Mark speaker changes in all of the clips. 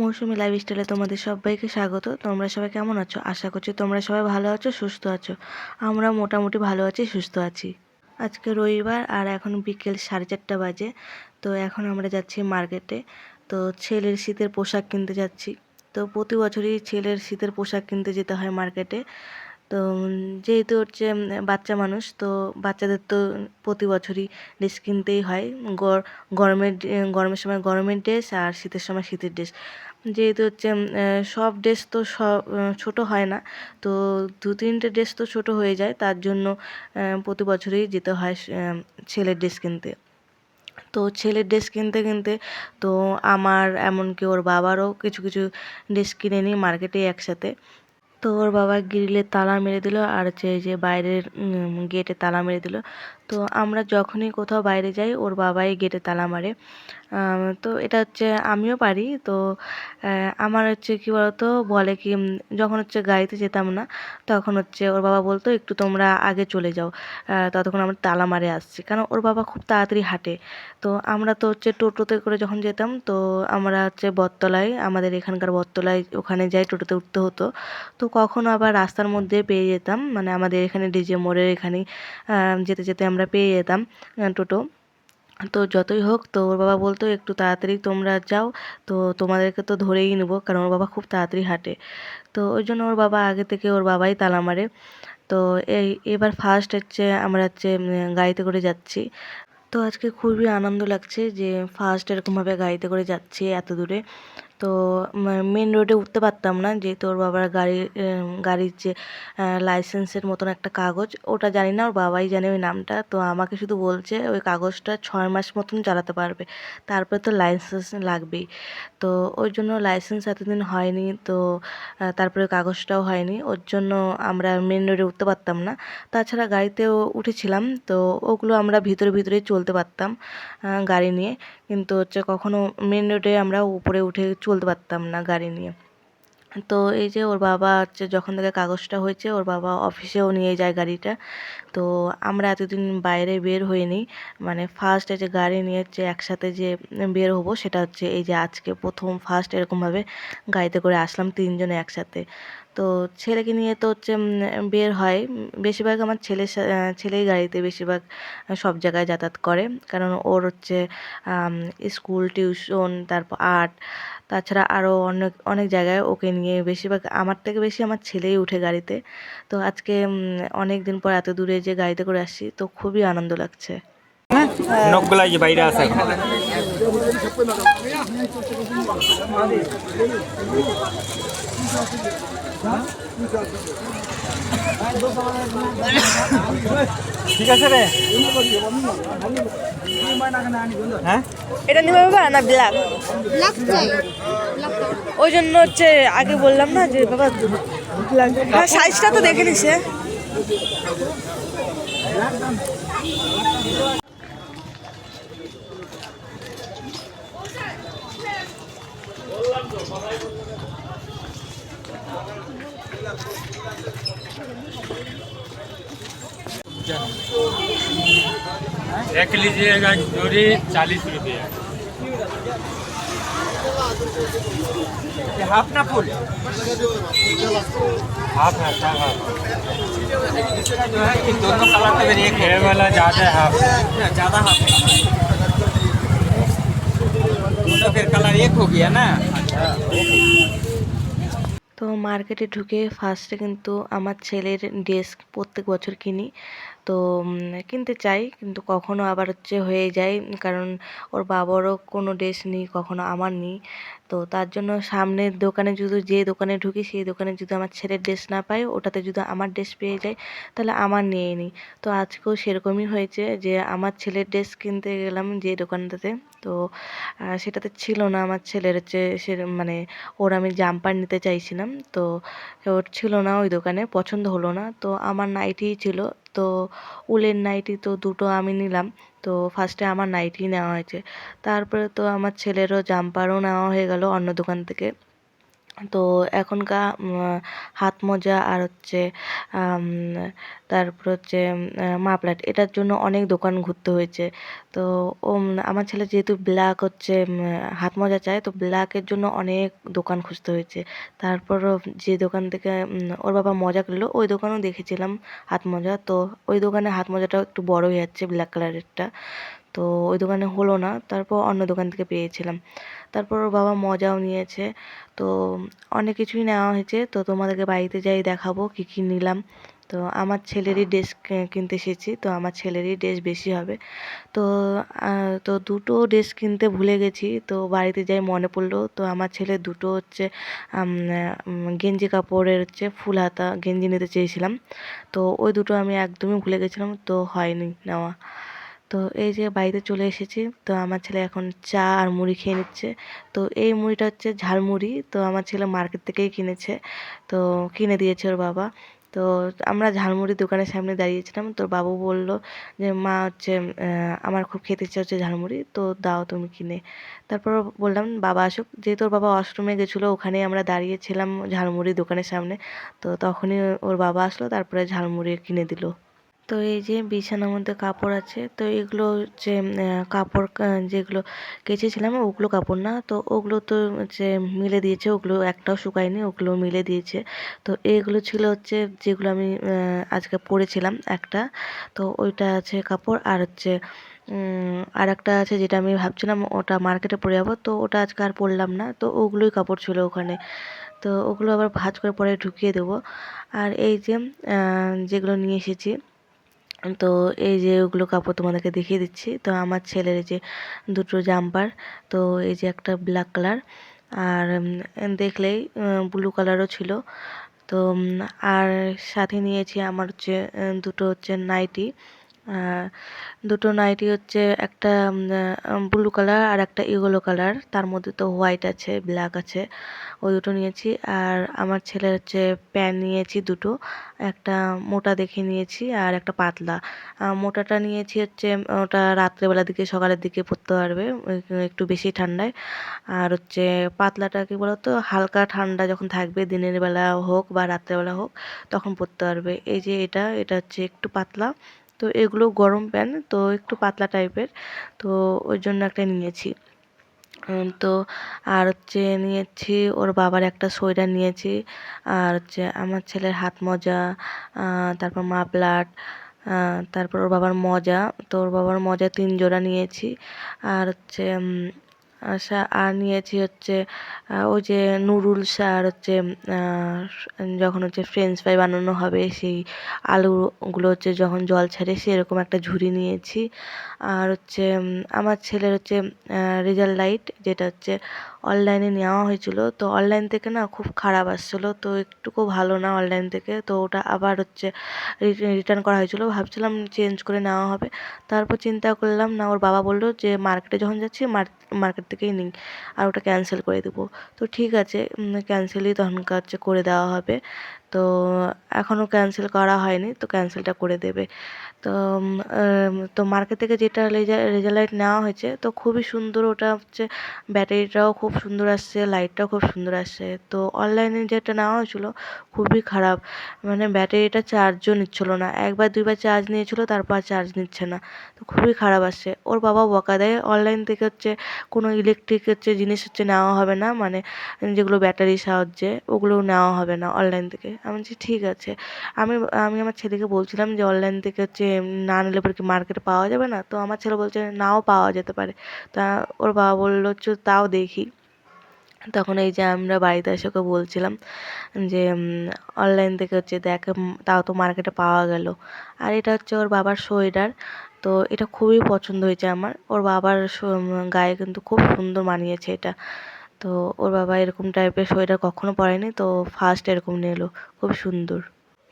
Speaker 1: মৌসুমী লাইফস্টাইলে তোমাদের সবাইকে স্বাগত। তোমরা সবাই কেমন আছো? আশা করছি তোমরা সবাই ভালো আছো, সুস্থ আছো। আমরা মোটামুটি ভালো আছি, সুস্থ আছি। আজকে রবিবার আর এখন বিকেল 4:30 বাজে। তো এখন আমরা যাচ্ছি মার্কেটে। তো ছেলের শীতের পোশাক কিনতে যাচ্ছি। তো প্রতি বছরই ছেলের শীতের পোশাক কিনতে যেতে হয় মার্কেটে। তো যেহেতু হচ্ছে বাচ্চা মানুষ, তো বাচ্চাদের তো প্রতি বছরই ড্রেস কিনতেই হয়। গরমের সময় গরমের ড্রেস আর শীতের সময় শীতের ড্রেস। যেহেতু হচ্ছে সব ড্রেস তো ছোট হয় না, তো 2-3টে ড্রেস তো ছোট হয়ে যায়, তার জন্য প্রতি বছরই যেতে হয় ছেলের ড্রেস কিনতে। তো ছেলের ড্রেস কিনতে কিনতে তো আমার এমনকি ওর বাবারও কিছু কিছু ড্রেস কিনে নিই মার্কেটে একসাথে। তো ওর বাবা গ্রিলে তালা মেরে দিল আর হচ্ছে এই যে বাইরের গেটে তালা মেরে দিল। তো আমরা যখনই কোথাও বাইরে যাই ওর বাবাই গেটে তালা মারে। তো এটা হচ্ছে আমিও পারি। তো আমার হচ্ছে কী বলতো, বলে কি যখন হচ্ছে গাড়িতে যেতাম না, তখন হচ্ছে ওর বাবা বলতো একটু তোমরা আগে চলে যাও, ততক্ষণ আমরা তালা মারে আসছি। কারণ ওর বাবা খুব তাড়াতাড়ি হাঁটে। তো আমরা তো হচ্ছে টোটোতে করে যখন যেতাম, তো আমরা হচ্ছে বটতলায়, আমাদের এখানকার বটতলায় ওখানে যাই, টোটোতে উঠতে হতো। তো কখনো আবার রাস্তার মধ্যে পেয়ে যেতাম, মানে আমাদের এখানে ডিজে মোড়ের এখানেই যেতে যেতে আমরা পেয়ে যেতাম টোটো। তো যতই হোক, তো ওর বাবা বলতো একটু তাড়াতাড়ি তোমরা যাও, তো তোমাদেরকে তো ধরেই নেবো, কারণ ওর বাবা খুব তাড়াতাড়ি হাঁটে। তো ওই জন্য ওর বাবা আগে থেকে, ওর বাবাই তালা মারে। তো এবার ফার্স্ট হচ্ছে আমরা হচ্ছে গাড়িতে করে যাচ্ছি। তো আজকে খুবই আনন্দ লাগছে যে ফার্স্ট এরকমভাবে গাড়িতে করে যাচ্ছি এত দূরে। তো মেন রোডে উঠতে পারতাম না, যেহেতু ওর বাবার গাড়ির যে লাইসেন্সের মতন একটা কাগজ, ওটা জানি না, ওর বাবাই জানে ওই নামটা। তো আমাকে শুধু বলছে ওই কাগজটা 6 মাস মতন চালাতে পারবে, তারপরে তো লাইসেন্স লাগবেই। তো ওই জন্য লাইসেন্স এতদিন হয়নি, তো তারপরে কাগজটাও হয়নি, ওর জন্য আমরা মেন রোডে উঠতে পারতাম না। তাছাড়া গাড়িতেও উঠেছিলাম, তো ওগুলো আমরা ভিতরে ভিতরেই চলতে পারতাম গাড়ি নিয়ে। কিন্তু হচ্ছে কখনো মেন রোডে আমরা উপরে উঠে চলতে পারতাম না গাড়ি নিয়ে। তো এই যে ওর বাবা হচ্ছে যখন থেকে কাগজটা হয়েছে, ওর বাবা অফিসেও নিয়ে যায় গাড়িটা। তো আমরা এতদিন বাইরে বের হইনি, মানে ফার্স্ট এই যে গাড়ি নিয়ে হচ্ছে একসাথে যে বের হবো, সেটা হচ্ছে এই যে আজকে প্রথম ফার্স্ট এরকমভাবে গাড়িতে করে আসলাম তিনজনে একসাথে। তো ছেলেকে নিয়ে তো হচ্ছে বের হয়। বেশিরভাগ আমার ছেলেই গাড়িতে বেশিরভাগ সব জায়গায় যাতায়াত করে, কারণ ওর হচ্ছে স্কুল, টিউশন, তারপর আর্ট, তাছাড়া আরও অনেক অনেক জায়গায় ওকে নিয়ে বেশিরভাগ, আমার থেকে বেশি আমার ছেলেই উঠে গাড়িতে। তো আজকে অনেক দিন পর এত দূরে যে গাড়িতে করে আসছি, তো খুবই আনন্দ লাগছে।
Speaker 2: নখগুলাই যে বাইরে আছে এখন। ঠিক আছে রে। হ্যাঁ,
Speaker 1: এটা নিবে বাবা না ব্ল্যাক?
Speaker 3: ব্ল্যাক চাই।
Speaker 1: ওই জন্য হচ্ছে আগে বললাম না যে বাবা ব্ল্যাক। হ্যাঁ, সাইজটা তো দেখে নিছে।
Speaker 2: एक लीजिएगा जोड़ी 40 रुपये। हाफ ना फुल? हाफ है, सब हाफ। जो है कि दोनों कलर में एक है वाला ज़्यादा हाफ, ज़्यादा हाफ है। तो फिर कलर एक हो गया ना।
Speaker 1: তো মার্কেটে ঢুকে ফার্স্টে কিন্তু আমার ছেলের ড্রেস প্রত্যেক বছর কিনি। তো কিনতে চাই, কিন্তু কখনো আবার হচ্ছে হয়ে যায়, কারণ ওর বাবারও কোনো ড্রেস নেই, কখনো আমার নেই। তো তার জন্য সামনের দোকানে যদি, যে দোকানে ঢুকি সেই দোকানে যদি আমার ছেলের ড্রেস না পাই, ওটাতে যদি আমার ড্রেস পেয়ে যাই, তাহলে আমার নিয়ে নিই। তো আজকেও সেরকমই হয়েছে যে আমার ছেলের ড্রেস কিনতে গেলাম যে দোকানটাতে, তো সেটাতে ছিল না আমার ছেলের হচ্ছে সে, মানে ওর আমি জাম্পার নিতে চাইছিলাম, তো ওর ছিল না ওই দোকানে, পছন্দ হলো না। তো আমার নাইটিই ছিল, তো উলের নাইটি তো দুটো আমি নিলাম। তো ফার্স্টে আমার নাইটি নেওয়া হয়েছে, তারপরে তো আমার ছেলেরও জাম্পারও নেওয়া হয়ে গেল অন্য দোকান থেকে। তো এখনকার হাত মোজা আর হচ্ছে আম, তারপর হচ্ছে মাফলার এটার জন্য অনেক দোকান ঘুরতে হয়েছে। তো আমার ছেলে যেহেতু ব্ল্যাক হচ্ছে হাত মোজা চায়, তো ব্ল্যাকের জন্য অনেক দোকান খুঁজতে হয়েছে। তারপরও যে দোকান থেকে ওর বাবা মজা কিনলো ওই দোকানেও দেখেছিলাম হাত মোজা, তো ওই দোকানে হাত মোজাটাও একটু বড় হয়ে যাচ্ছে ব্ল্যাক কালারেরটা, তো ওই দোকানে হলো না, তারপর অন্য দোকান থেকে পেয়েছিলাম। তারপর ওর বাবা মজাও নিয়েছে। তো অনেক কিছুই নেওয়া হয়েছে, তো তোমাদেরকে বাড়িতে যাই দেখাবো কী কী নিলাম। তো আমার ছেলেরই ড্রেস কিনতে এসেছি, তো আমার ছেলেরই ড্রেস বেশি হবে। তো তো দুটো ড্রেস কিনতে ভুলে গেছি, তো বাড়িতে যাই মনে পড়লো। তো আমার ছেলে দুটো হচ্ছে গেঞ্জি কাপড়ের হচ্ছে ফুল হাতা গেঞ্জি নিতে চেয়েছিলাম, তো ওই দুটো আমি একদমই ভুলে গেছিলাম, তো হয়নি নেওয়া। তো এই যে বাড়িতে চলে এসেছি, তো আমার ছেলে এখন চা আর মুড়ি খেয়ে নিচ্ছে। তো এই মুড়িটা হচ্ছে ঝালমুড়ি, তো আমার ছেলে মার্কেট থেকেই কিনেছে, তো কিনে দিয়েছে ওর বাবা। তো আমরা ঝালমুড়ির দোকানের সামনে দাঁড়িয়েছিলাম, তো বাবু বলল যে মা হচ্ছে আমার খুব খেতে ইচ্ছা হচ্ছে ঝালমুড়ি, তো দাও তুমি কিনে। তারপর বললাম বাবা আসুক, যেহেতু ওর বাবা ওয়াশরুমে গেছিলো ওখানেই আমরা দাঁড়িয়েছিলাম ঝালমুড়ির দোকানের সামনে। তো তখনই ওর বাবা আসলো, তারপরে ঝালমুড়ি কিনে দিল। তো এই যে বিছানার মধ্যে কাপড় আছে, তো এগুলো হচ্ছে কাপড় যেগুলো কেচেছিলাম ওগুলো কাপড় না, তো ওগুলো তো হচ্ছে মিলে দিয়েছে, ওগুলো একটাও শুকায়নি, ওগুলো মিলে দিয়েছে। তো এইগুলো ছিল হচ্ছে যেগুলো আমি আজকে পরেছিলাম একটা, তো ওইটা আছে কাপড়, আর হচ্ছে আর একটা আছে যেটা আমি ভাবছিলাম ওটা মার্কেটে পরে যাবো, তো ওটা আজকে আর পরলাম না, তো ওগুলোই কাপড় ছিল ওখানে। তো ওগুলো আবার ভাঁজ করে পরে ঢুকিয়ে দেবো। আর এই যে যেগুলো নিয়ে এসেছি, তো এই যে ওগুলো কাপড় তোমাদেরকে দেখিয়ে দিচ্ছি। তো আমার ছেলের এই যে দুটো জাম্পার, তো এই যে একটা ব্ল্যাক কালার, আর দেখলেই ব্লু কালারও ছিল। তো আর সাথে নিয়েছি আমার হচ্ছে দুটো হচ্ছে নাইটি, আহ, দুটো নাইটি হচ্ছে একটা ব্লু কালার আর একটা ইয়েলো কালার, তার মধ্যে তো হোয়াইট আছে ব্ল্যাক আছে, ওই দুটো নিয়েছি। আর আমার ছেলের হচ্ছে প্যান্ট নিয়েছি দুটো, একটা মোটা দেখে নিয়েছি আর একটা পাতলা। মোটাটা নিয়েছি হচ্ছে ওটা রাত্রেবেলার দিকে সকালের দিকে পরতে পারবে একটু বেশি ঠান্ডায়, আর হচ্ছে পাতলাটা কি বলতো হালকা ঠান্ডা যখন থাকবে দিনের বেলা হোক বা রাত্রেবেলা হোক তখন পরতে পারবে। এই যে এটা এটা হচ্ছে একটু পাতলা, তো এগুলো গরম প্যান্ট তো একটু পাতলা টাইপের, তো ওই জন্য একটা নিয়েছি। তো আর হচ্ছে নিয়েছি ওর বাবার একটা সোয়েটার নিয়েছি, আর হচ্ছে আমার ছেলের হাত মোজা, তারপর মাফলার, তারপর ওর বাবার মোজা, তো ওর বাবার মোজা 3 জোড়া নিয়েছি। আর হচ্ছে আচ্ছা আর নিয়েছি হচ্ছে ওই যে নুডলস আর হচ্ছে যখন হচ্ছে ফ্রেঞ্চ ফ্রাই বানানো হবে সেই আলুগুলো হচ্ছে যখন জল ছাড়ে সেরকম একটা ঝুড়ি নিয়েছি। আর হচ্ছে আমার ছেলের হচ্ছে রেজাল্ট লাইট, যেটা হচ্ছে অনলাইনে নেওয়া হয়েছিল, তো অনলাইন থেকে না খুব খারাপ আসছিলো, তো একটুকু ভালো না অনলাইন থেকে, তো ওটা আবার হচ্ছে রিটার্ন করা হয়েছিল, ভাবছিলাম চেঞ্জ করে নেওয়া হবে। তারপর চিন্তা করলাম না, ওর বাবা বললো যে মার্কেটে যখন যাচ্ছি মার্কেট থেকেই নিই আর ওটা ক্যান্সেল করে দেবো। তো ঠিক আছে ক্যান্সেলই তখনকার হচ্ছে করে দেওয়া হবে। তো এখনও ক্যান্সেল করা হয়নি, তো ক্যান্সেলটা করে দেবে। তো তো মার্কেট থেকে যেটা রেজার লাইট নেওয়া হয়েছে তো খুবই সুন্দর, ওটা হচ্ছে ব্যাটারিটাও খুব সুন্দর আসছে, লাইটটাও খুব সুন্দর আসছে। তো অনলাইনে যেটা নেওয়া হয়েছিলো খুবই খারাপ, মানে ব্যাটারিটা চার্জও নিচ্ছিলো না, একবার দুইবার চার্জ নিয়েছিলো তারপর চার্জ নিচ্ছে না, তো খুবই খারাপ আসছে। ওর বাবা বকা দেয় অনলাইন থেকে হচ্ছে কোনো ইলেকট্রিক হচ্ছে জিনিস হচ্ছে নেওয়া হবে না, মানে যেগুলো ব্যাটারির সাহায্যে ওগুলো নেওয়া হবে না অনলাইন থেকে। আমি বলছি ঠিক আছে। আমি আমি আমার ছেলেকে বলছিলাম যে অনলাইন থেকে হচ্ছে না নিলে পরে কি মার্কেটে পাওয়া যাবে না, তো আমার ছেলে বলছে নাও পাওয়া যেতে পারে। তা ওর বাবা বললো হচ্ছে তাও দেখি। তখন এই যে আমরা বাড়িতে এসে ওকে বলছিলাম যে অনলাইন থেকে হচ্ছে দেখ তাও তো মার্কেটে পাওয়া গেল। আর এটা হচ্ছে ওর বাবার সোয়েটার, তো এটা খুবই পছন্দ হয়েছে আমার, ওর বাবার গায়ে কিন্তু খুব সুন্দর মানিয়েছে এটা। তো ওর বাবা এরকম টাইপের সোয়েটার কখনো পরেনি, তো ফার্স্ট এরকম নিলো, খুব সুন্দর।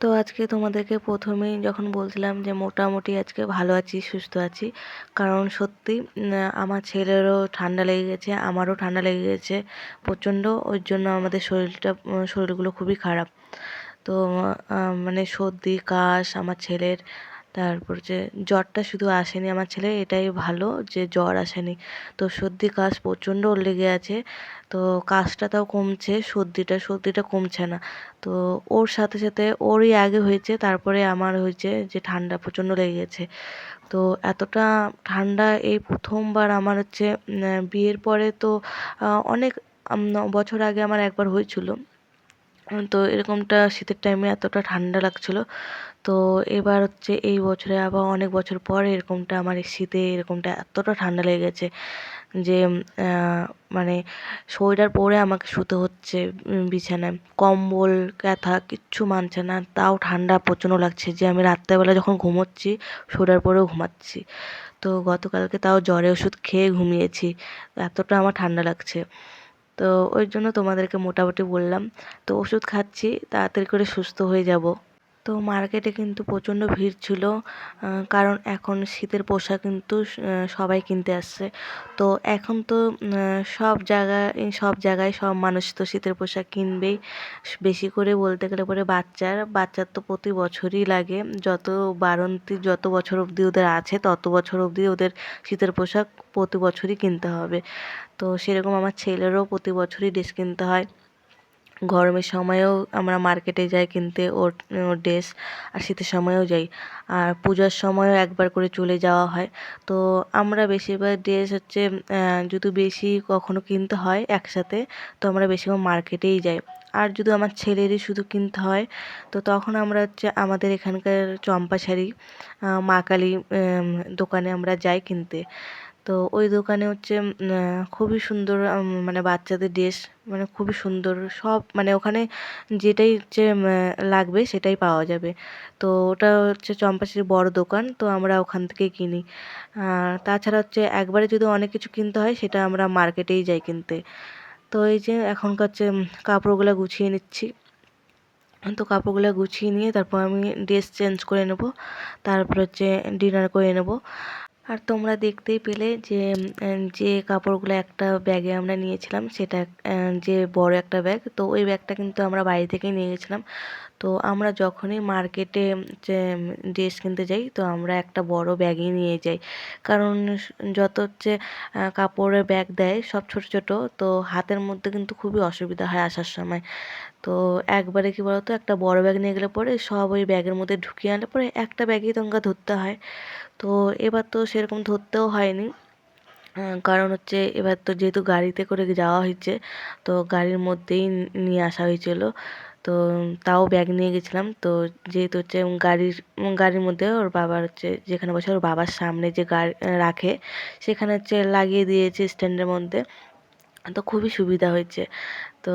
Speaker 1: তো আজকে তোমাদেরকে প্রথমেই যখন বলছিলাম যে মোটামুটি আজকে ভালো আছি সুস্থ আছি, কারণ সত্যি আমার ছেলেরও ঠান্ডা লেগে গেছে, আমারও ঠান্ডা লেগে গেছে প্রচণ্ড, ওই জন্য আমাদের শরীরগুলো খুবই খারাপ। তো মানে সর্দি কাশ আমার ছেলের, তারপর যে জ্বরটা শুধু আসেনি আমার ছেলে, এটাই ভালো যে জ্বর আসেনি। তো সর্দি কাশ প্রচণ্ড ওর লেগে আছে, তো কাশটা তাও কমছে, সর্দিটা কমছে না। তো ওর সাথে সাথে ওরই আগে হয়েছে, তারপরে আমার হয়েছে যে ঠান্ডা প্রচণ্ড লেগে গেছে। তো এতটা ঠান্ডা এই প্রথমবার আমার হচ্ছে বিয়ের পরে তো অনেক বছর আগে আমার একবার হয়েছিল। তো এরকমটা শীতের টাইমে এতটা ঠান্ডা লাগছিল। তো এবার হচ্ছে এই বছরে আবার অনেক বছর পরে এরকমটা আমার এই শীতে এরকমটা এতটা ঠান্ডা লেগে গেছে যে মানে সোয়েটার পরে আমাকে শুতে হচ্ছে বিছানায়। কম্বল কাঁথা কিচ্ছু মানছে না, তাও ঠান্ডা প্রচণ্ড লাগছে যে আমি রাত্রেবেলা যখন ঘুমোচ্ছি সোয়েটার পরেও ঘুমাচ্ছি। তো গতকালকে তাও জ্বরে ওষুধ খেয়ে ঘুমিয়েছি, এতটা আমার ঠান্ডা লাগছে। তো ওই জন্য তোমাদেরকে মোটামুটি বললাম। তো ওষুধ খাচ্ছি, তাড়াতাড়ি করে সুস্থ হয়ে যাব। তো মার্কেটে কিন্তু প্রচণ্ড ভিড় ছিল, কারণ এখন শীতের পোশাক কিন্তু সবাই কিনতে আসছে। তো এখন তো সব জায়গায় সব মানুষ তো শীতের পোশাক কিনবেই। বেশি করে বলতে গেলে পরে বাচ্চার তো প্রতি বছরই লাগে। যত বছর অবধি ওদের আছে তত বছর অবধি ওদের শীতের পোশাক প্রতি বছরই কিনতে হবে। তো সেরকম আমার ছেলেরও প্রতি বছরই ড্রেস কিনতে হয়। গরমের সময়েও আমরা মার্কেটে যাই কিনতে ওর ড্রেস, আর শীতের সময়েও যাই, আর পূজার সময়ও একবার করে চলে যাওয়া হয়। তো আমরা বেশিরভাগ ড্রেস হচ্ছে যদি বেশি কখনো কিনতে হয় একসাথে, তো আমরা বেশিরভাগ মার্কেটেই যাই। আর যদি আমার ছেলেরই শুধু কিনতে হয়, তো তখন আমরা হচ্ছে আমাদের এখানকার চম্পাশাড়ি মা কালী দোকানে আমরা যাই কিনতে। তো ওই দোকানে হচ্ছে খুবই সুন্দর মানে বাচ্চাদের ড্রেস, মানে খুবই সুন্দর সব, মানে ওখানে যেটাই হচ্ছে লাগবে সেটাই পাওয়া যাবে। তো ওটা হচ্ছে চম্পাশাড়ির বড় দোকান, তো আমরা ওখান থেকেই কিনি। তাছাড়া হচ্ছে একবারে যদি অনেক কিছু কিনতে হয় সেটা আমরা মার্কেটেই যাই কিনতে। তো এই যে এখনকার হচ্ছে কাপড়গুলো গুছিয়ে নিচ্ছি। তো কাপড়গুলো গুছিয়ে নিয়ে তারপর আমি ড্রেস চেঞ্জ করে নেব, তারপর হচ্ছে ডিনার করে নেব। আর তোমরা দেখতেই পেলে যে যে কাপড়গুলো একটা ব্যাগে আমরা নিয়েছিলাম সেটা যে বড় একটা ব্যাগ, তো ওই ব্যাগটা কিন্তু আমরা বাড়ি থেকেই নিয়ে গেছিলাম। তো আমরা যখনই মার্কেটে যে ড্রেস কিনতে যাই তো আমরা একটা বড় ব্যাগই নিয়ে যাই, কারণ যত হচ্ছে কাপড়ের ব্যাগ দেয় সব ছোট ছোট, তো হাতের মধ্যে কিন্তু খুবই অসুবিধা হয় আসার সময়। তো একবারে কি বলতো, একটা বড় ব্যাগ নিয়ে গেলে পরে সব ওই ব্যাগের মধ্যে ঢুকিয়ে আনলে পরে একটা ব্যাগেই তোমরা ধরতে হয়। তো এবার তো সেরকম ধরতেও হয়নি, কারণ হচ্ছে এবার তো যেহেতু গাড়িতে করে যাওয়া হয়েছে, তো গাড়ির মধ্যেই নিয়ে আসা হয়েছিল। তো তাও ব্যাগ নিয়ে গেছিলাম, তো যেহেতু হচ্ছে গাড়ির মধ্যে ওর বাবার হচ্ছে যেখানে বসে ওর বাবার সামনে যে গাড়ি রাখে সেখানে হচ্ছে লাগিয়ে দিয়েছে স্ট্যান্ডের মধ্যে। তো খুবই সুবিধা হয়েছে। তো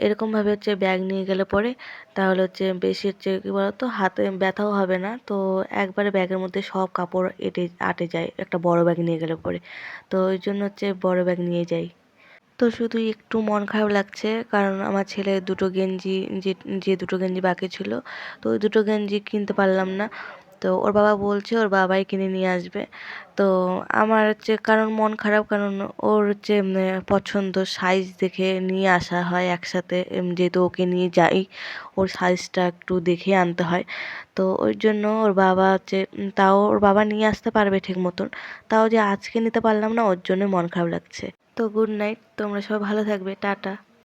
Speaker 1: এরকমভাবে হচ্ছে ব্যাগ নিয়ে গেলে পরে তাহলে হচ্ছে বেশি হচ্ছে কী বলতো, হাতে ব্যথাও হবে না। তো একবারে ব্যাগের মধ্যে সব কাপড় আটে যায় একটা বড় ব্যাগ নিয়ে গেলে পরে। তো ওই জন্য হচ্ছে বড় ব্যাগ নিয়ে যাই। তো শুধু একটু মন খারাপ লাগছে, কারণ আমার ছেলের দুটো গেঞ্জি, যে যে দুটো গেঞ্জি বাকি ছিল, তো ওই দুটো গেঞ্জি কিনতে পারলাম না। তো ওর বাবা বলছে ওর বাবাই কিনে নিয়ে আসবে। তো আমার হচ্ছে কারণ মন খারাপ, কারণ ওর হচ্ছে পছন্দ সাইজ দেখে নিয়ে আসা হয় একসাথে, যেহেতু ওকে নিয়ে যাই ওর সাইজটা একটু দেখে আনতে হয়। তো ওই জন্য ওর বাবা হচ্ছে তাও ওর বাবা নিয়ে আসতে পারবে ঠিক মতন, তাও যে আজকে নিতে পারলাম না ওর জন্য মন খারাপ লাগছে। তো গুড নাইট, তোমরা সবাই ভালো থাকবে, টাটা।